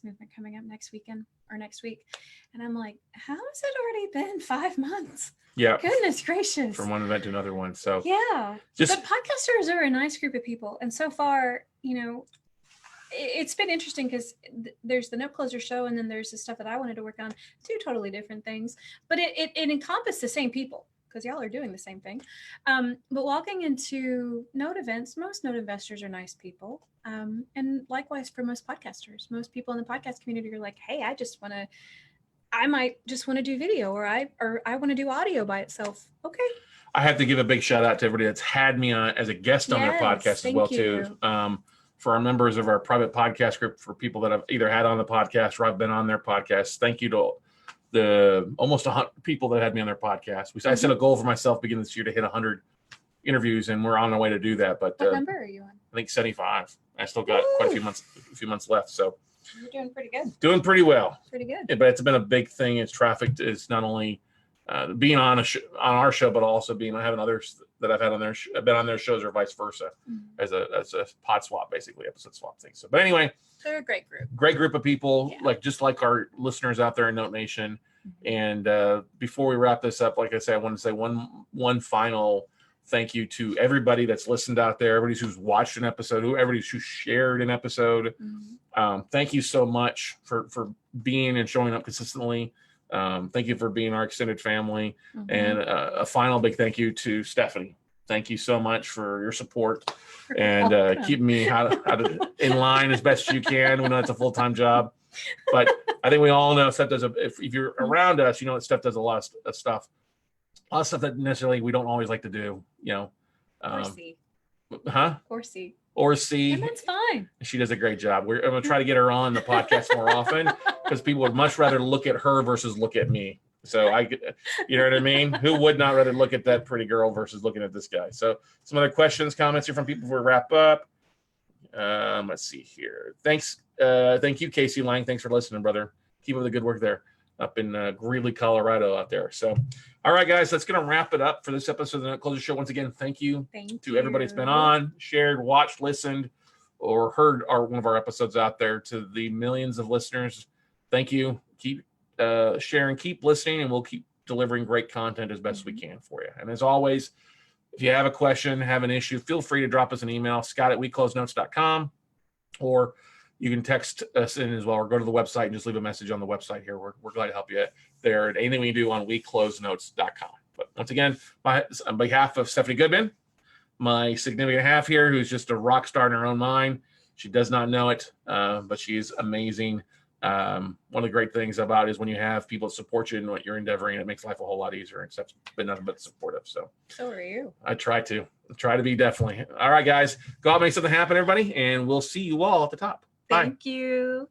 movement coming up next weekend or next week, and I'm like, how has it already been 5 months? Yeah. Goodness gracious. From one event to another one. So yeah, just but podcasters are a nice group of people, and so far, it's been interesting because there's the Note Closer show, and then there's the stuff that I wanted to work on, 2 totally different things, but it encompassed the same people because y'all are doing the same thing. But walking into Note events, most Note investors are nice people. And likewise for most podcasters, most people in the podcast community are like, hey, I might just want to do video, or I want to do audio by itself. Okay. I have to give a big shout out to everybody that's had me on as a guest on their podcast as well, too. For our members of our private podcast group, for people that I've either had on the podcast or I've been on their podcast. Thank you to the almost 100 people that had me on their podcast. I set a goal for myself beginning this year to hit 100 interviews, and we're on our way to do that. But what number are you on? I think 75. I still got quite a few months left. So you're doing pretty good. Doing pretty well. Pretty good. Yeah, but it's been a big thing. It's traffic. It's not only being on our show, but also having others that I've had on I've been on their shows, or vice versa, as a pod swap, basically episode swap thing. So, but anyway, they're a great group of people, just like our listeners out there in Note Nation. And before we wrap this up, like I said, I want to say one final thank you to everybody that's listened out there, everybody who's watched an episode, everybody who shared an episode. Thank you so much for being and showing up consistently. Thank you for being our extended family. And a final big thank you to Stephanie. Thank you so much for your support and keeping me in line as best you can. We know it's a full-time job, but I think we all know Steph does if you're around us, you know that Steph does a lot of stuff that necessarily we don't always like to do, or C. Or C. And that's fine. She does a great job. I'm going to try to get her on the podcast more often, because people would much rather look at her versus look at me. So you know what I mean? Who would not rather look at that pretty girl versus looking at this guy? So some other questions, comments here from people before we wrap up. Let's see here. Thanks. Thank you, Casey Lang. Thanks for listening, brother. Keep up the good work there up in Greeley, Colorado out there. So, all right, guys, that's going to wrap it up for this episode of the Note Closer Show. Once again, thank you to everybody that's been on, shared, watched, listened, or heard one of our episodes out there. To the millions of listeners, thank you. Keep sharing, keep listening, and we'll keep delivering great content as best we can for you. And as always, if you have a question, have an issue, feel free to drop us an email, scott@weclosenotes.com, or you can text us in as well, or go to the website and just leave a message on the website here. We're glad to help you there at anything we do on weclosenotes.com. But once again, on behalf of Stephanie Goodman, my significant half here, who's just a rock star in her own mind. She does not know it, but she is amazing. One of the great things about it is when you have people that support you in what you're endeavoring, it makes life a whole lot easier. And Steph's been nothing but supportive. So are you. I try to be, definitely. All right, guys, go out and make something happen, everybody, and we'll see you all at the top. Thank you.